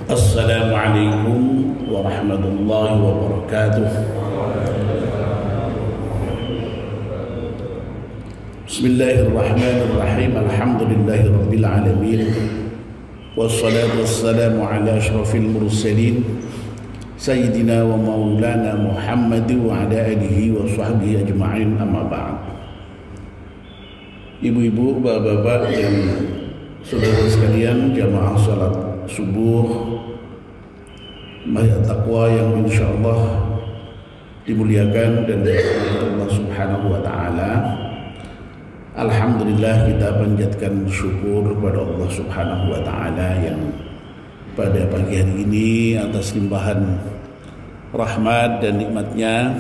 Assalamualaikum warahmatullahi wabarakatuh. Bismillahirrahmanirrahim. Alhamdulillahi rabbil alamin. Wassalatu wassalamu ala asyrafil mursalin Sayyidina wa maulana Muhammad wa ala alihi wa sahbihi ajma'in, amma ba'd. Ibu-ibu, bapak-bapak dan saudara sekalian, jamaah salat subuh Mahya Taqwa yang insyaallah dimuliakan dan dirahmati Allah Subhanahu wa taala. Alhamdulillah, kita panjatkan syukur kepada Allah Subhanahu wa taala yang pada pagi hari ini atas limpahan rahmat dan nikmatnya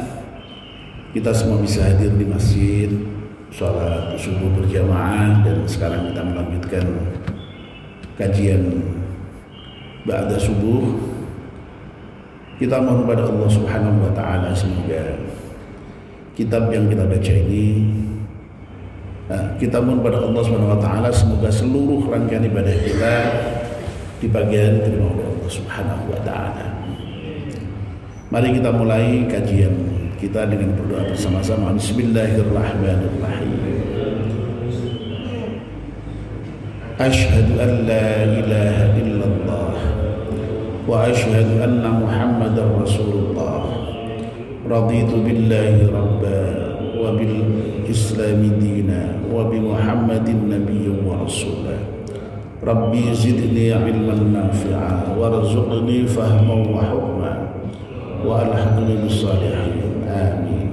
kita semua bisa hadir di masjid salat subuh berjamaah, dan sekarang kita melanjutkan kajian ba'da subuh. Kita mohon kepada Allah Subhanahu wa taala semoga kitab yang kita baca ini, kita mohon kepada Allah Subhanahu wa taala semoga seluruh rangkaian ibadah kita di pagi hari diterima oleh Allah Subhanahu wa taala. Mari kita mulai kajian kita dengan berdoa bersama-sama. Bismillahirrahmanirrahim. Asyhadu an la ilaha illallah wa asyhadu anna Muhammadar Rasulullah. Raditu billahi rabba wa bil islami dina wa bi Muhammadin nabiyyan wa rasulah. Rabbi zidni ilman nafi'a warzuqni fahman wa hukma wa alhaqni bis salihin. Amin.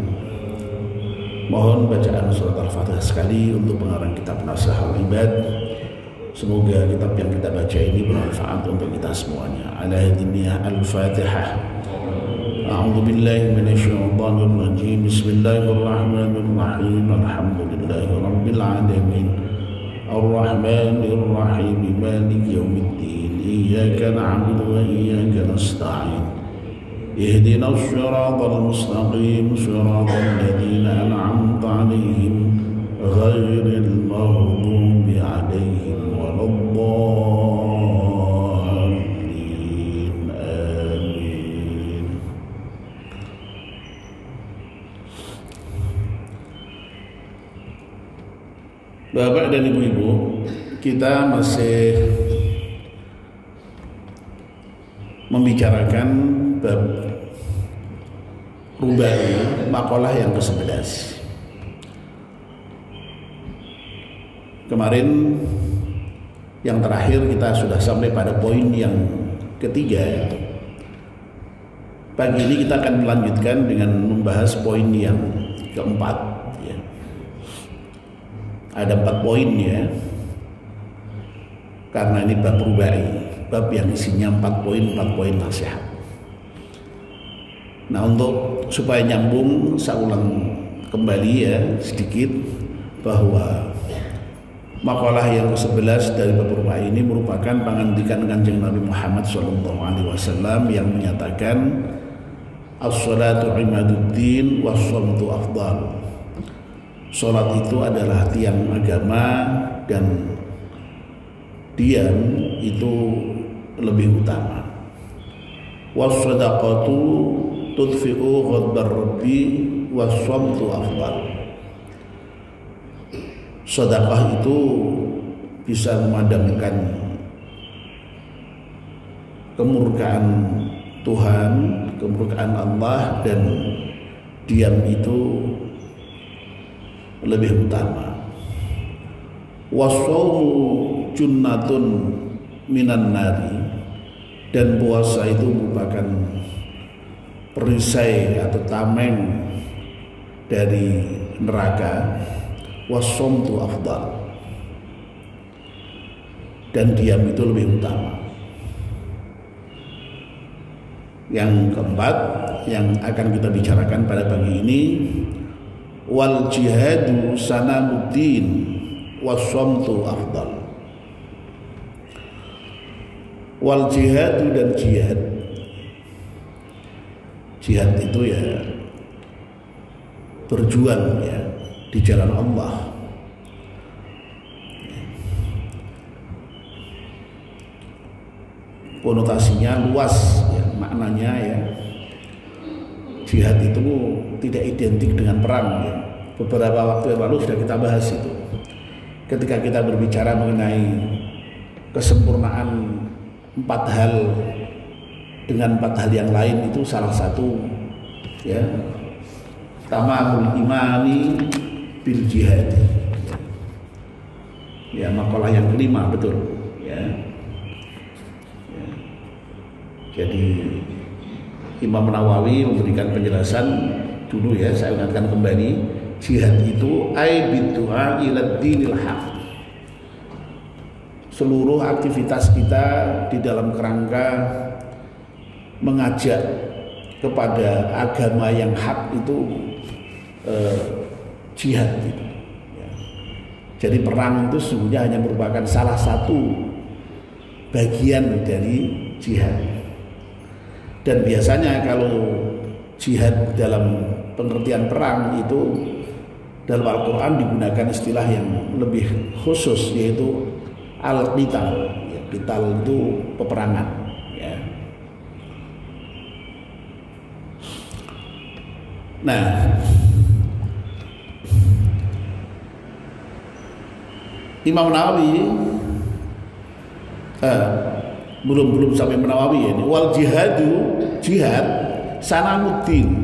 Mohon bacaan surat Al-Fatihah sekali untuk pengarang kitab Nasihatul Ibad. Semoga kitab yang kita baca ini bermanfaat untuk kita semuanya. Ala hadiniyah Al-Fatihah. A'udzu billahi minasyaitonir rajim. Bismillahirrahmanirrahim. Alhamdulillahi rabbil alamin. Ar-Rahmanir Rahim. Maliki yaumiddin. Iyyaka na'budu wa iyyaka nasta'in. Ihdinas siratal mustaqim. Siratal ladzina an'amta 'alaihim ghairil maghdubi 'alaihim waladdallin. Amin. Bapak dan ibu-ibu, kita masih membicarakan bab rubai, makalah yang ke-11. Kemarin yang terakhir kita sudah sampai pada poin yang ketiga. Pagi ini kita akan melanjutkan dengan membahas poin yang keempat ya. Ada 4 poin ya, karena ini bab rubai, bab yang isinya 4 poin nasihat. Nah, untuk supaya nyambung, saya ulang kembali ya sedikit bahwa makalah yang ke-11 dari bab rubai ini merupakan pengandikan Kanjeng Nabi Muhammad SAW yang menyatakan as-salatu imaduddin was-shamtu afdal. Salat itu adalah tiang agama dan diam itu lebih utama. Was-sadaqatu tudfi'u ghadbar rabbi was-shamtu afdal. Sedekah itu bisa memadamkan kemurkaan Tuhan, kemurkaan Allah, dan diam itu lebih utama. Wasaumu junnatun minan nari, dan puasa itu merupakan perisai atau tameng dari neraka. Wasomtu afdal, dan diam itu lebih utama. Yang keempat yang akan kita bicarakan pada pagi ini, wal jihadu sanamuddin wasomtu afdal. Wal jihadu, dan jihad itu ya berjuang ya di jalan Allah. konotasinya luas ya, maknanya ya. Jihad itu tidak identik dengan perang ya. Beberapa waktu yang lalu sudah kita bahas itu. Ketika kita berbicara mengenai kesempurnaan 4 hal dengan 4 hal yang lain, itu salah satu ya, tamamul imani bil jihad ya, makalah yang kelima, betul ya. Jadi Imam Nawawi memberikan penjelasan dulu ya, saya ingatkan kembali, jihad itu ai biddu'a ila dinil haq. Seluruh aktivitas kita di dalam kerangka mengajak kepada agama yang hak itu jihad gitu. Ya. Jadi perang itu sesungguhnya hanya merupakan salah satu bagian dari jihad. Dan biasanya kalau jihad dalam pengertian perang itu dalam Al-Quran digunakan istilah yang lebih khusus, yaitu al-qital. Ya, qital itu peperangan ya. Nah, Imam Nawawi belum sampai Nawawi ini. Wal jihadu, jihad sanamuddin.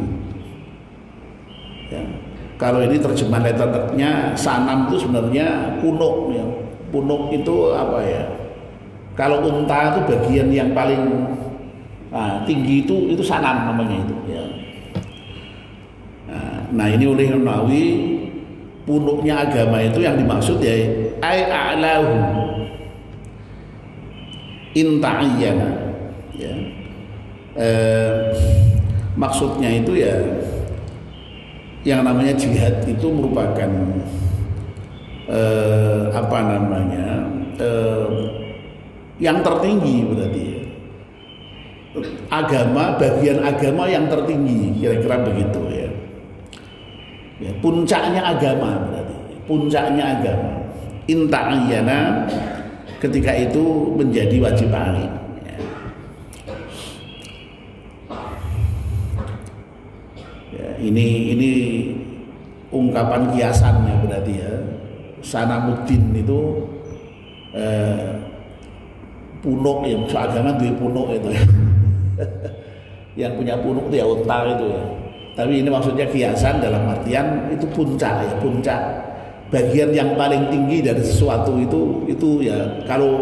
Ya. Kalau ini terjemahan letternya, sanam itu sebenarnya punuk ya. Punuk itu apa ya? Kalau unta itu bagian yang paling tinggi itu sanam namanya itu ya. Nah ini oleh Nawawi, punuknya agama itu yang dimaksud ya ai a'lahu inta'ayyana ya. Maksudnya itu ya, yang namanya jihad itu merupakan apa namanya yang tertinggi, berarti ya. Agama, bagian agama yang tertinggi, kira-kira begitu ya. Ya, puncaknya agama, berarti puncaknya agama. Inta'ayyana, ketika itu menjadi wajib ain. Ya, ini ungkapan kiasannya berarti ya. Sanamuddin itu punuk ya, agama duwe punuk itu ya. Yang punya punuk itu ya unta itu ya. Tapi ini maksudnya kiasan dalam artian itu puncak ya, puncak bagian yang paling tinggi dari sesuatu itu ya. Kalau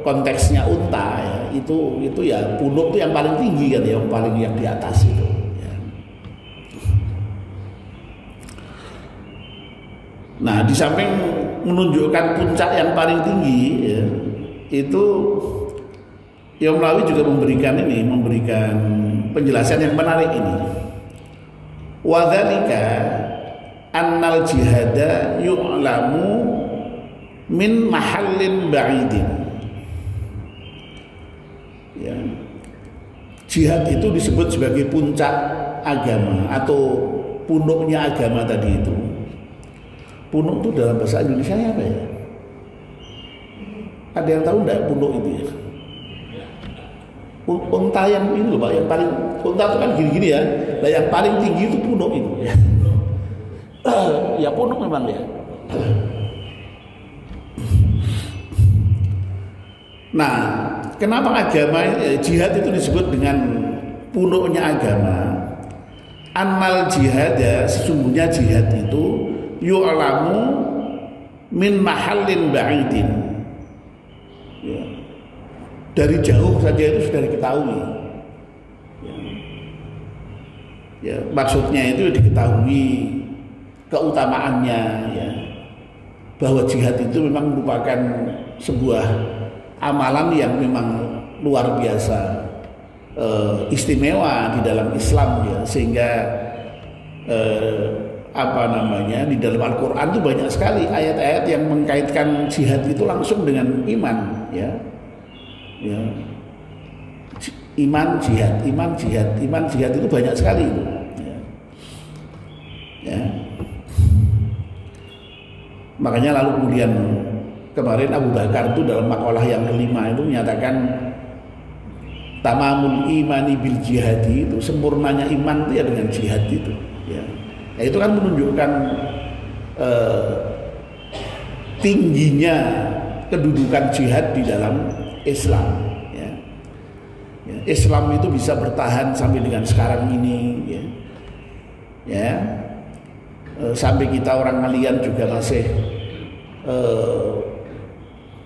konteksnya unta ya, itu ya punuk itu yang paling tinggi kan, yang paling yang di atas itu ya. Nah, di samping menunjukkan puncak yang paling tinggi ya, itu Imam Nawawi juga memberikan penjelasan yang menarik ini. Wa dzalika annal jihada yu'lamu min mahallin ba'idin. Ya. Jihad itu disebut sebagai puncak agama atau punuknya agama tadi itu. Punuk itu dalam bahasa Indonesia apa ya? Ada yang tahu enggak punuk itu ya? Unta yang ini loh Pak, yang paling, unta itu kan gini-gini ya. Nah yang paling tinggi itu punuk itu ya. Ya punuk memang ya. Nah, kenapa agama jihad itu disebut dengan punuknya agama? Annal jihad ya, sesungguhnya jihad itu yu'lamu min mahallin ba'idin. Ya. Dari jauh saja itu sudah diketahui. Ya, maksudnya itu diketahui keutamaannya ya. Bahwa jihad itu memang merupakan sebuah amalan yang memang luar biasa istimewa di dalam Islam ya, sehingga di dalam Al-Quran itu banyak sekali ayat-ayat yang mengkaitkan jihad itu langsung dengan iman ya. Ya. Iman jihad itu banyak sekali itu. Ya. Ya. Makanya lalu kemudian kemarin Abu Bakar itu dalam makalah yang kelima itu menyatakan tamamul imani bil jihadi, itu sempurnanya iman itu ya dengan jihad itu ya. Nah, itu kan menunjukkan tingginya kedudukan jihad di dalam Islam ya. Ya, Islam itu bisa bertahan sampai dengan sekarang ini ya. Ya. Sampai kita orang kalian juga masih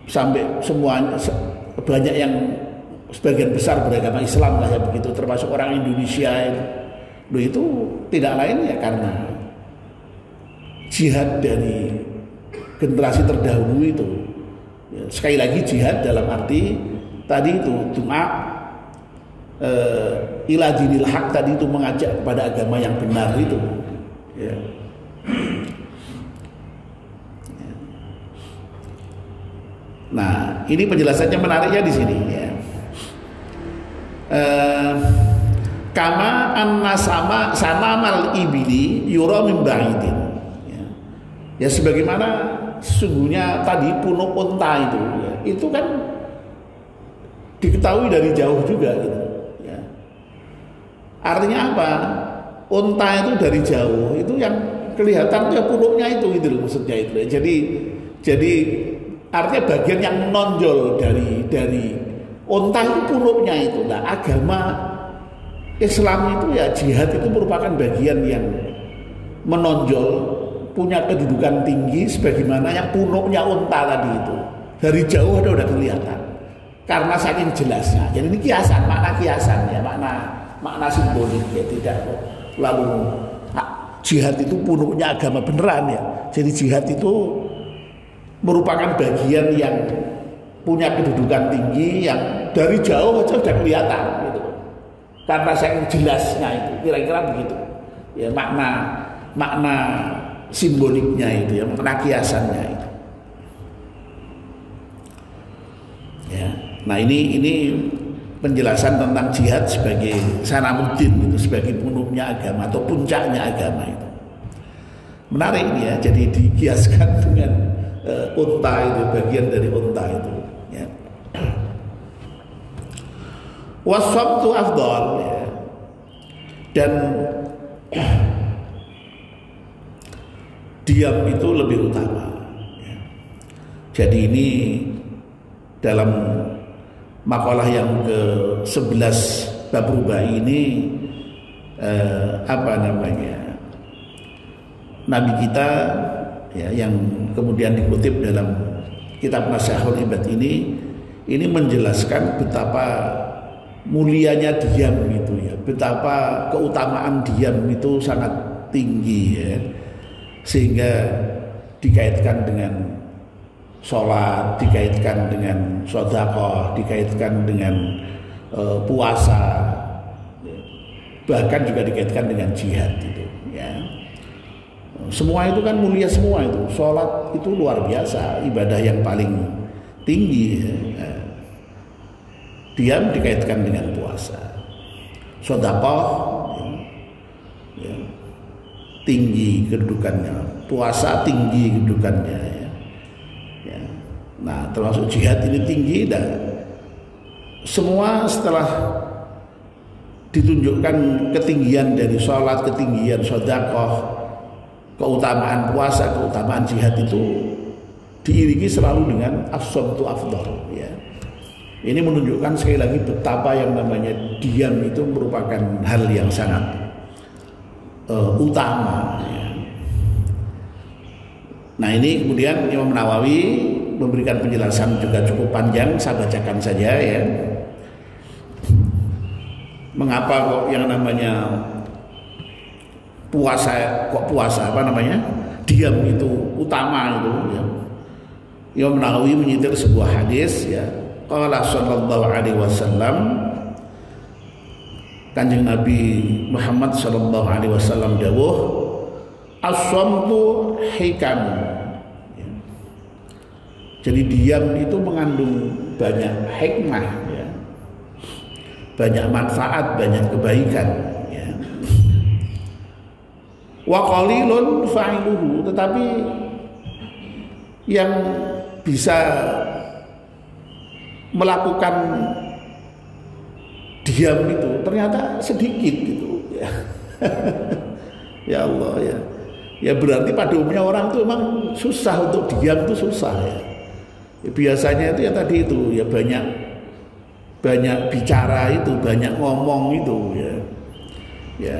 sampai semuanya banyak yang sebagian besar beragama Islam lah ya begitu, termasuk orang Indonesia itu tidak lain ya karena jihad dari generasi terdahulu itu ya, sekali lagi jihad dalam arti tadi itu doa ila dinil haq, tadi itu mengajak kepada agama yang benar itu ya. Nah, ini penjelasannya menariknya di sini ya. Kama anna sama sanamal ibili yura min ba'idin. Ya sebagaimana sesungguhnya tadi punuk unta itu ya, itu kan diketahui dari jauh juga gitu ya. Artinya apa? Unta itu dari jauh itu yang kelihatan ya punuknya itu gitu loh, maksudnya itu. Jadi artinya bagian yang menonjol dari unta itu punuknya itu. Nah, agama Islam itu ya jihad itu merupakan bagian yang menonjol, punya kedudukan tinggi sebagaimana yang punuknya unta tadi itu. Dari jauh udah kelihatan karena saking jelasnya. Jadi ini kiasan, makna kiasan ya, makna simbolik ya, tidak lalu jihad itu punuknya agama beneran ya. Jadi jihad itu merupakan bagian yang punya kedudukan tinggi yang dari jauh aja udah kelihatan gitu. Karena saking jelasnya itu, kira-kira begitu. Ya makna simboliknya itu ya, makna kiasannya itu. Ya. Nah, ini penjelasan tentang jihad sebagai sanamuddin itu, sebagai punuknya agama atau puncaknya agama itu. Menarik ini ya, jadi dikiaskan dengan unta itu, bagian dari unta itu ya. Wasabtu afdal ya. Dan diam itu lebih utama ya. Jadi ini dalam makalah yang ke-11 bab rubah ini Nabi kita ya, yang kemudian dikutip dalam kitab Nasihatul Ibad ini menjelaskan betapa mulianya diam itu ya, betapa keutamaan diam itu sangat tinggi ya, sehingga dikaitkan dengan sholat, dikaitkan dengan sedekah, dikaitkan dengan puasa, bahkan juga dikaitkan dengan jihad itu ya. Semua itu kan mulia semua itu. Sholat itu luar biasa, ibadah yang paling tinggi ya. Diam dikaitkan dengan puasa. Sedekah ya, tinggi kedudukannya, puasa tinggi kedudukannya ya. Ya. Nah, termasuk jihad ini tinggi, dan semua setelah ditunjukkan ketinggian dari sholat, ketinggian sedekah, keutamaan puasa, keutamaan jihad itu diiringi selalu dengan as-shamtu afdal ya. Ini menunjukkan sekali lagi betapa yang namanya diam itu merupakan hal yang sangat utama ya. Nah, ini kemudian Imam Nawawi memberikan penjelasan juga cukup panjang, saya bacakan saja ya. Mengapa kok yang namanya puasa diam itu utama itu ya. Imam Nawawi menyitir sebuah hadis ya. Qala sallallahu alaihi wasallam, Kanjeng Nabi Muhammad sallallahu alaihi wasallam dawuh, as-shamtu hikam ya. Jadi diam itu mengandung banyak hikmah ya. Banyak manfaat, banyak kebaikan ya. Wa qalilun fa'iluhu, tetapi yang bisa melakukan diam itu ternyata sedikit gitu ya. Ya Allah ya. Ya berarti pada umumnya orang itu memang susah untuk diam, itu susah ya. Biasanya itu ya tadi itu ya banyak bicara itu, banyak ngomong itu ya. Ya.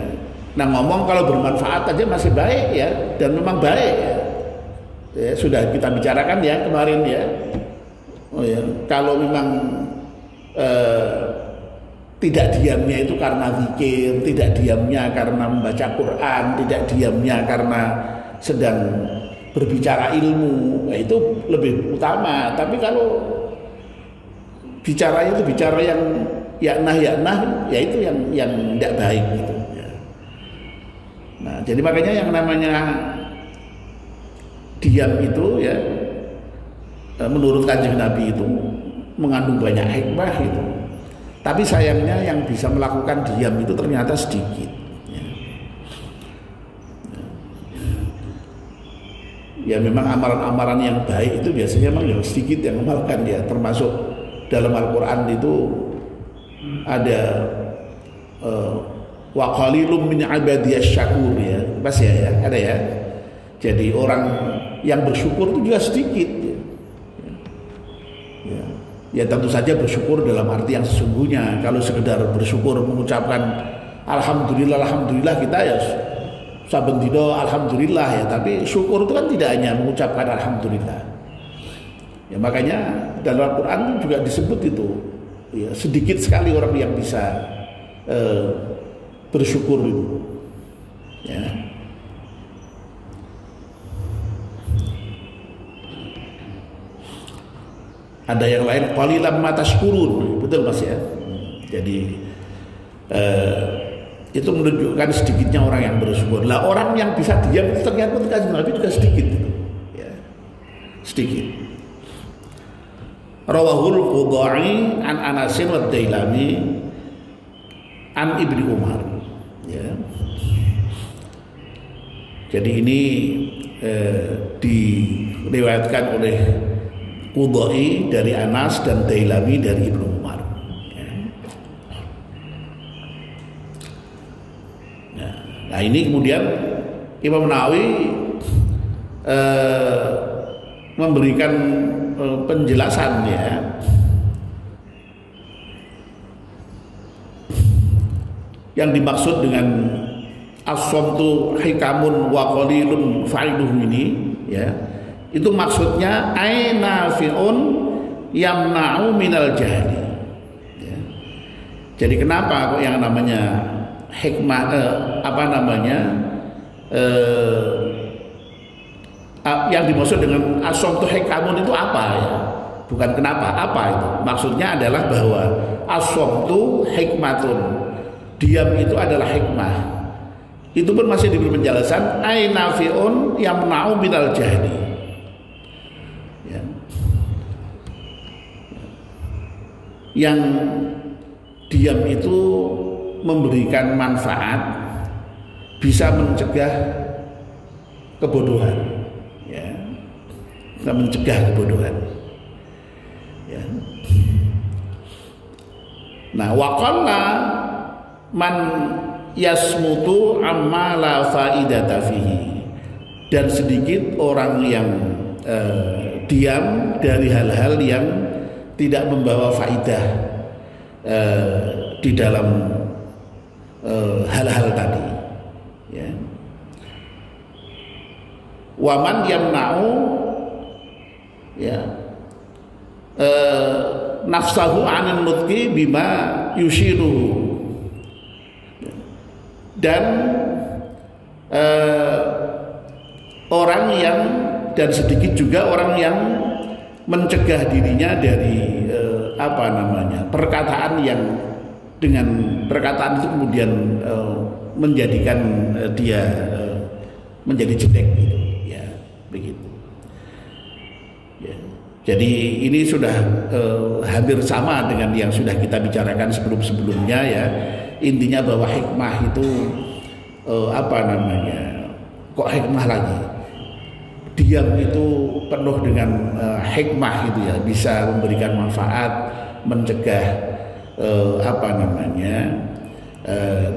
Nah ngomong kalau bermanfaat aja masih baik ya, dan memang baik ya. Ya sudah kita bicarakan ya kemarin ya. Oh ya, kalau memang tidak diamnya itu karena zikir, tidak diamnya karena membaca Quran, tidak diamnya karena sedang berbicara ilmu, nah itu lebih utama. Tapi kalau bicaranya itu bicara yang yaknah, ya itu yang tidak baik gitu. Ya. Nah, jadi makanya yang namanya diam itu ya, menurut Kanjeng Nabi itu mengandung banyak hikmah itu. Tapi sayangnya yang bisa melakukan diam itu ternyata sedikit. Ya memang amalan-amalan yang baik itu biasanya memang yang sedikit yang mengamalkan ya, termasuk dalam Al-Quran itu ada wa qalilum min ibadiyasy syakur ya, pas ya ada ya. Jadi orang yang bersyukur itu juga sedikit ya. Ya tentu saja bersyukur dalam arti yang sesungguhnya. Kalau sekedar bersyukur mengucapkan alhamdulillah kita ya saben dina alhamdulillah ya, tapi syukur itu kan tidak hanya mengucapkan alhamdulillah. Ya makanya dalam Al-Quran juga disebut itu ya, sedikit sekali orang yang bisa bersyukur itu. Ya. Ada yang lain qalilan ma tashkurun, betul Mas ya. Jadi itu menunjukkan sedikitnya orang yang bersyukur. Lah orang yang bisa diam itu ternyata Nabi juga sedikit gitu. Ya. Sedikit. Rawahul Qudai an Anasin wa Dailami an Ibni Umar. Ya. Jadi ini diriwayatkan oleh Qudai dari Anas dan Dailami dari Ibnu Umar. Nah ini kemudian Imam Nawawi memberikan penjelasannya yang dimaksud dengan as-samtu hikamun wa qalilun fa'iduhu ini ya, itu maksudnya ainafi'un yamna'u minal jahli ya. Jadi kenapa kok yang namanya hikmah yang dimaksud dengan as-samtu hikamun itu apa ya? Bukan kenapa, apa itu? Maksudnya adalah bahwa as-samtu hikmatun, diam itu adalah hikmah. Itu pun masih diberi penjelasan ainafi'un yamna'u minal jahli ya. Yang diam itu memberikan manfaat, bisa mencegah kebodohan ya, bisa mencegah kebodohan ya. Nah waqalla man yasmutu amma la faidata fihi, dan sedikit orang yang diam dari hal-hal yang tidak membawa faidah di dalam hal-hal tadi ya. Waman yamna'u ya nafsahu 'anil nutqi bima yushiruhu, dan orang yang, dan sedikit juga orang yang mencegah dirinya dari perkataan yang dengan perkataan itu kemudian menjadikan dia menjadi jelek gitu ya, begitu ya. Jadi ini sudah hampir sama dengan yang sudah kita bicarakan sebelum-sebelumnya ya. Intinya bahwa hikmah itu kok hikmah lagi, diam itu penuh dengan hikmah gitu ya, bisa memberikan manfaat, mencegah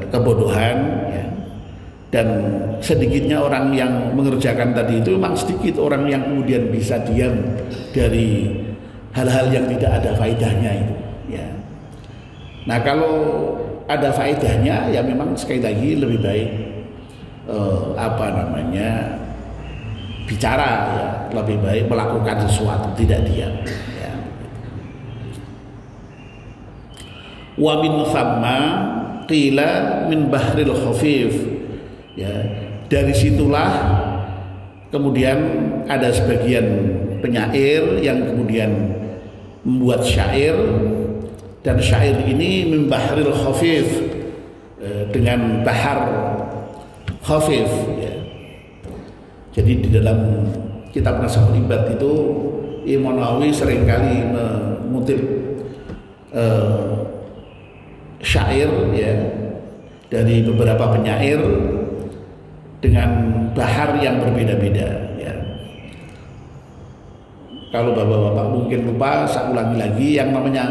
kebodohan ya. Dan sedikitnya orang yang mengerjakan tadi itu memang sedikit orang yang kemudian bisa diam dari hal-hal yang tidak ada faedahnya itu ya. Nah kalau ada faedahnya ya memang sekali lagi lebih baik bicara ya, lebih baik melakukan sesuatu, tidak diam ya. Wa min thamma qila min bahril khafif ya, dari situlah kemudian ada sebagian penyair yang kemudian membuat syair, dan syair ini min bahril khafif, dengan bahar khafif ya. Jadi di dalam kitab Nasahul Ibad itu Imam Nawawi seringkali mengutip syair ya dari beberapa penyair dengan bahar yang berbeda-beda ya. Kalau bapak-bapak mungkin lupa, saya ulangi lagi, yang namanya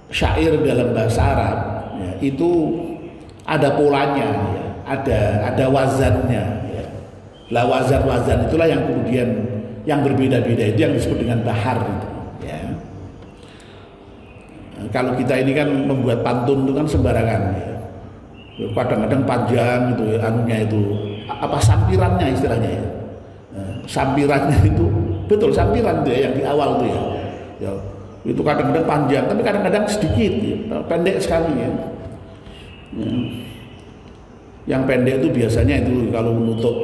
syair dalam bahasa Arab ya, itu ada polanya ya, ada wazannya ya. Lah wazan itulah yang kemudian yang berbeda-beda, itu yang disebut dengan bahar itu ya. Nah, kalau kita ini kan membuat pantun itu kan sembarangan ya. Kadang-kadang panjang gitu ya, anunya itu apa sampirannya istilahnya ya. Sampirannya itu betul, sampiran itu ya, yang di awal itu ya, itu kadang-kadang panjang tapi kadang-kadang sedikit ya, pendek sekali ya. Yang pendek itu biasanya itu kalau menutup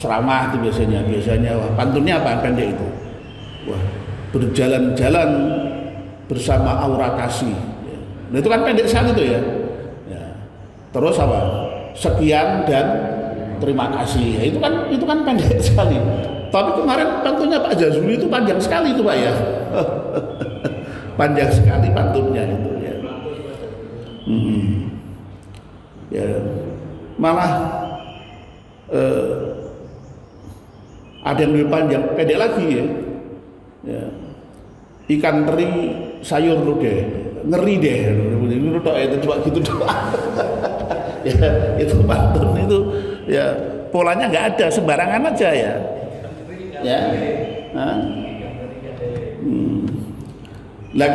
ceramah itu biasanya wah, pantunnya apa pendek itu, wah berjalan-jalan bersama aura kasih ya. Nah itu kan pendek sekali itu ya. Terus apa, sekian dan terima kasih ya, itu kan pendek sekali. Tapi kemarin pantunnya Pak Jazuli itu panjang sekali itu Pak ya. Panjang sekali pantunnya itu ya. Ya malah ada yang lebih panjang, pendek lagi ya. Ya. Ikan teri sayur lu deh, ngeri deh, itu cuma gitu doang. Ya, itu pantun itu ya polanya nggak ada, sembarangan aja ya. Ya. Nah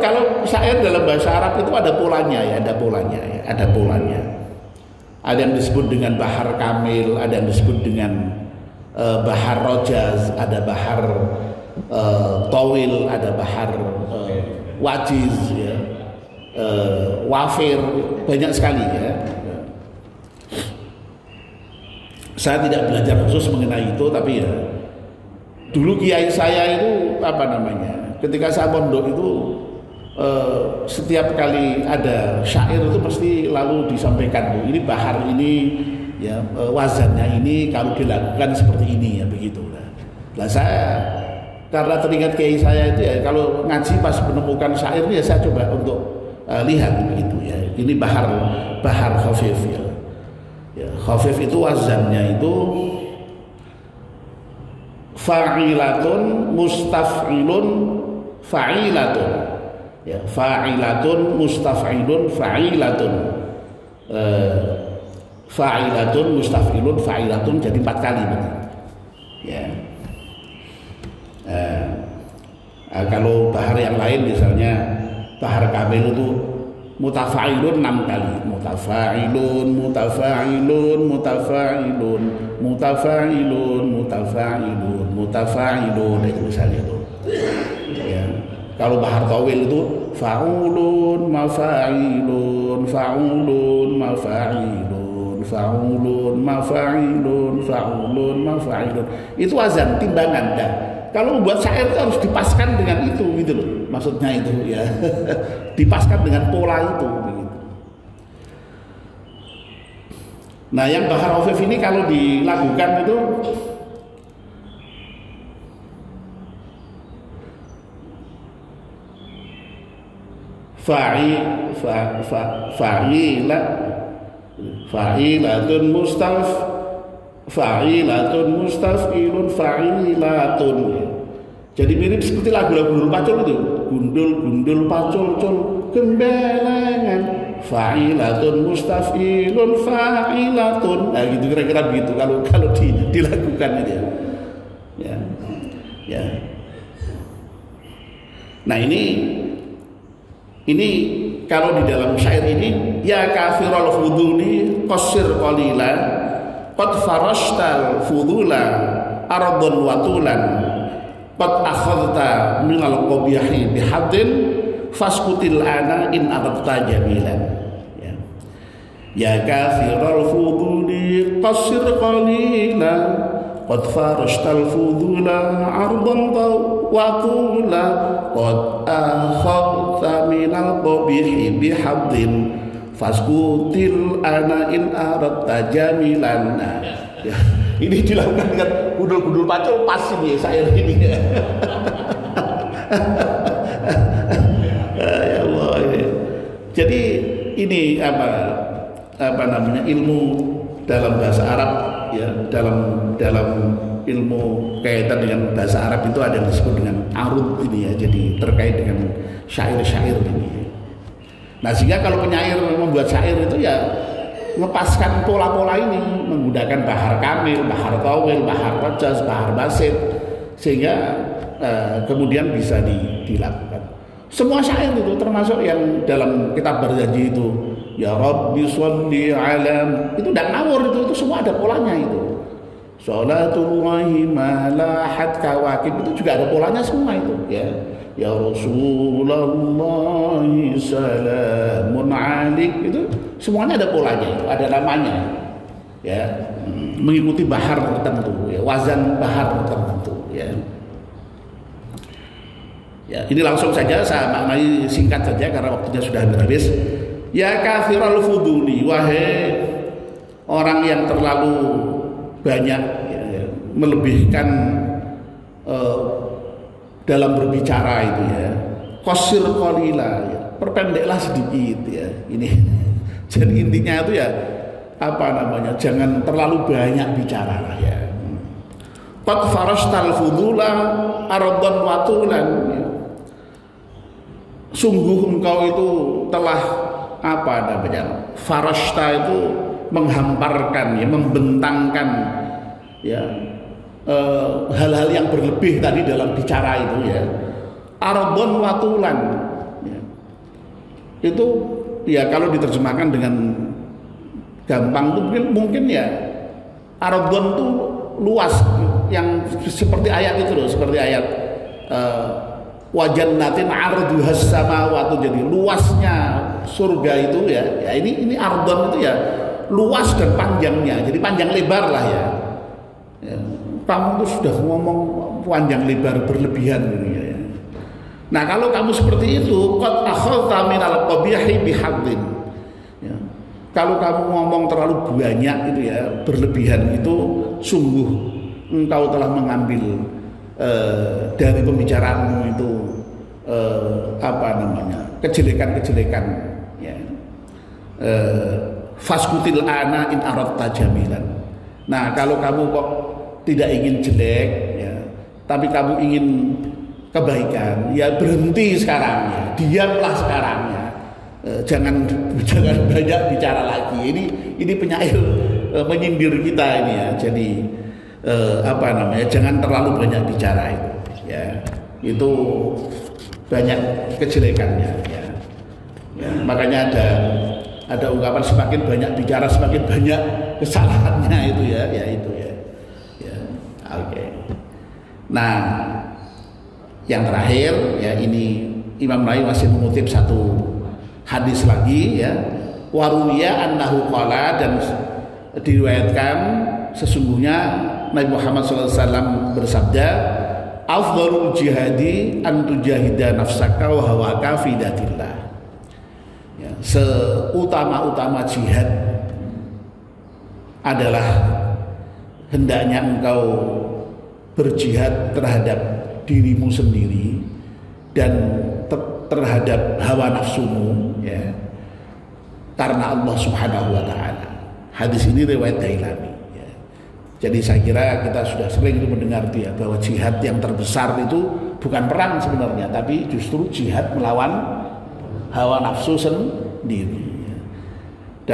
kalau syair dalam bahasa Arab itu ada polanya ya, ada polanya. Ada yang disebut dengan bahar kamil, ada yang disebut dengan bahar rojaz, ada bahar tawil, ada bahar wajiz ya, wafir, banyak sekali ya. Saya tidak belajar khusus mengenai itu, tapi ya dulu kiai saya itu ketika saya pondok itu setiap kali ada syair itu pasti lalu disampaikan tuh, ini bahar ini ya, wazannya ini kalau dilakukan seperti ini ya, begitu lah. Saya karena teringat kiai saya itu ya, kalau ngaji pas menemukan syair ya saya coba untuk lihat begitu ya, ini bahar khafif ya. Ya, khafif itu wazannya itu fa'ilatun mustaf'ilun fa'ilatun ya, fa'ilatun mustaf'ilun fa'ilatun, fa'ilatun mustaf'ilun fa'ilatun, jadi 4 kali betul ya. Kalau bahar yang lain misalnya bahar kamil itu mutafa'ilun 6 kali, mutafa'ilun mutafa'ilun mutafa'ilun mutafa'ilun mutafa'ilun mutafa'ilun, itu misalnya itu ya. Kalau bahar tawil itu fa'ulun mafa'ilun fa'ulun mafa'ilun fa'ulun mafa'ilun fa'ulun mafa'ilun, itu wazan timbangan dah. Kalau membuat syair itu harus dipaskan dengan itu gitu loh, maksudnya itu ya. Dipaskan dengan pola itu begitu. Nah yang bahar khafif ini kalau dilakukan itu fa'ila fa'ilatun mustaf'ilun fa'ilatun. Jadi mirip seperti lagu-lagu gundul pacul itu. Gundul pacul gembelengan, fa'ilatun mustaf'ilun fa'ilatun. Nah gitu kira-kira begitu kalau dilakukan itu ya. Ya. Nah ini kalau di dalam syair ini, ya kafirul fuduli qasir qalila qad farashtal fudula ardun watulan qad akhadta minal qabihi bihaddin faskutil ana in aradta jamilan. Ya kafirul fuduli qasir qalila qad farashtal fudula ardun watulan qad akhadta minal qabihi bihaddin faskutil ana in aradta jamilan. Nah, ya, ini dilakukan dengan gundul-gundul pacul pas ini syair ini. Ya Allah. Jadi ini apa namanya ilmu dalam bahasa Arab ya, dalam ilmu kaitan dengan bahasa Arab itu ada yang disebut dengan arud ini ya, jadi terkait dengan syair-syair ini. Nah sehingga kalau penyair membuat syair itu ya melepaskan pola-pola ini menggunakan bahar kamil, bahar tawil, bahar rajas, bahar basit, sehingga kemudian bisa dilakukan. Semua syair itu termasuk yang dalam kitab berjanji itu, ya Rabbi sholli alam, itu tidak ngawur, itu semua ada polanya itu. Sholatullahi malahat kawakib, itu juga ada polanya semua itu ya. Ya Rasulullah salamun alik, itu semuanya ada polanya, itu ada namanya ya, mengikuti bahar tertentu ya, wazan bahar tertentu ya. Ya, ini langsung saja saya maknai singkat saja karena waktunya sudah habis. Ya kafirul fuduli, wahai orang yang terlalu banyak ya, melebihkan dalam berbicara itu ya, qasir qalila ya, perpendeklah sedikit ya. Ini jadi intinya itu ya apa namanya, jangan terlalu banyak bicara lah ya. Qad farashtal fudula ardan watulan ya. Sungguh engkau itu telah apa namanya, farashta itu menghamparkan ya, membentangkan ya hal-hal yang berlebih tadi dalam bicara itu ya, arbon watulan ya. Itu ya kalau diterjemahkan dengan gampang tuh mungkin ya arbon tuh luas, yang seperti ayat itu loh, seperti ayat wajannatin arduhas samawati, jadi luasnya surga itu ya, ini arbon itu ya luas dan panjangnya, jadi panjang lebar lah ya. Kamu tuh sudah ngomong panjang lebar berlebihan gitu ya. Nah kalau kamu seperti itu, qad akhadta minal qabihi bihaddin ya. Kalau kamu ngomong terlalu banyak itu ya, berlebihan itu, sungguh engkau telah mengambil dari pembicaraanmu itu apa namanya, kejelekan-kejelekan ya. Faskutil ana in aradta jamilan. Nah kalau kamu kok tidak ingin jelek ya, tapi kamu ingin kebaikan ya, berhenti sekarang ya, diamlah sekarang ya, jangan banyak bicara lagi. Ini penyair menyindir kita ini ya, jadi apa namanya, jangan terlalu banyak bicara itu ya, itu banyak kejelekannya ya. Makanya ada ungkapan semakin banyak bicara semakin banyak kesalahannya itu ya, itu ya. Oke. Nah, yang terakhir ya, ini Imam Nawawi masih mengutip satu hadis lagi ya. Waruya annahu qala, dan diriwayatkan sesungguhnya Nabi Muhammad SAW bersabda, afdhalul jihadi an tujahida nafsaka wa hawaka fi datillah. Ya, seutama-utama jihad adalah hendaknya engkau berjihad terhadap dirimu sendiri dan terhadap hawa nafsumu ya, karena Allah Subhanahu wa taala. Hadis ini riwayat Dailami. Ya. Jadi saya kira kita sudah sering mendengar dia bahwa jihad yang terbesar itu bukan perang sebenarnya, tapi justru jihad melawan hawa nafsu sendiri. Ya.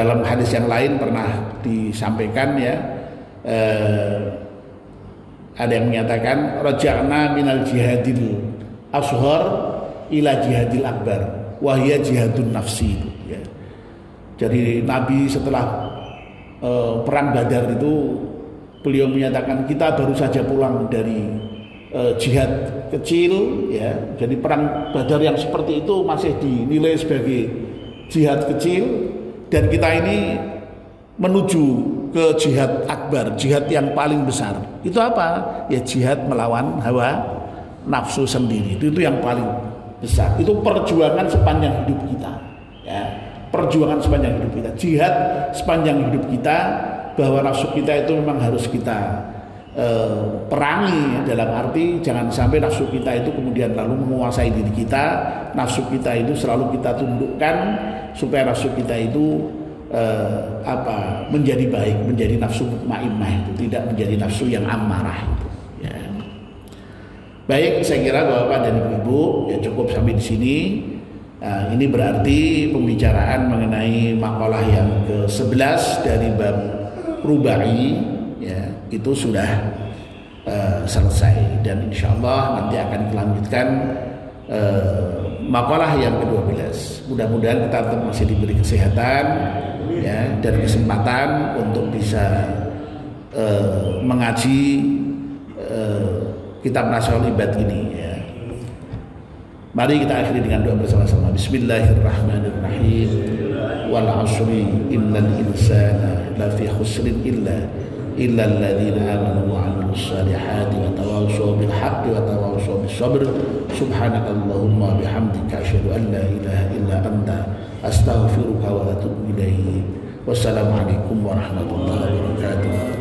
Dalam hadis yang lain pernah disampaikan ya, ada yang menyatakan raja'na minal jihadil ashghar ila jihadil akbar wahya jihadun nafsi. Ya. Jadi Nabi setelah perang Badar itu beliau menyatakan kita baru saja pulang dari jihad kecil ya. Jadi perang Badar yang seperti itu masih dinilai sebagai jihad kecil, dan kita ini menuju ke jihad akbar, jihad yang paling besar. Itu apa? Ya jihad melawan hawa nafsu sendiri. Itu yang paling besar. Itu perjuangan sepanjang hidup kita. Ya, perjuangan sepanjang hidup kita. Jihad sepanjang hidup kita, bahwa nafsu kita itu memang harus kita perangi, dalam arti jangan sampai nafsu kita itu kemudian lalu menguasai diri kita. Nafsu kita itu selalu kita tundukkan supaya nafsu kita itu menjadi baik, menjadi nafsu mutmainnah, itu tidak menjadi nafsu yang amarah itu. Ya. Baik, saya kira Bapak dan Ibu ya cukup sampai di sini. Ini berarti pembicaraan mengenai makalah yang ke-11 dari bab Rubai ya, itu sudah selesai, dan insya Allah nanti akan dilanjutkan makalah yang ke-12. Mudah-mudahan kita tetap masih diberi kesehatan ya, dan kesempatan untuk bisa mengaji kitab Nasional Ibad ini ya. Mari kita akhiri dengan doa bersama-sama. Bismillahirrahmanirrahim. Wal 'ashri innal insana lafi khusrin illa alladziina aamanu wa 'amilus shalihati wa tawashaw bil haqqi wa tawashaw bis sabr. Subhanakallahumma bihamdika asyhadu an la ilaha illa anta astaghfiruka wa atubu ilaik. Wassalamualaikum warahmatullahi wabarakatuh.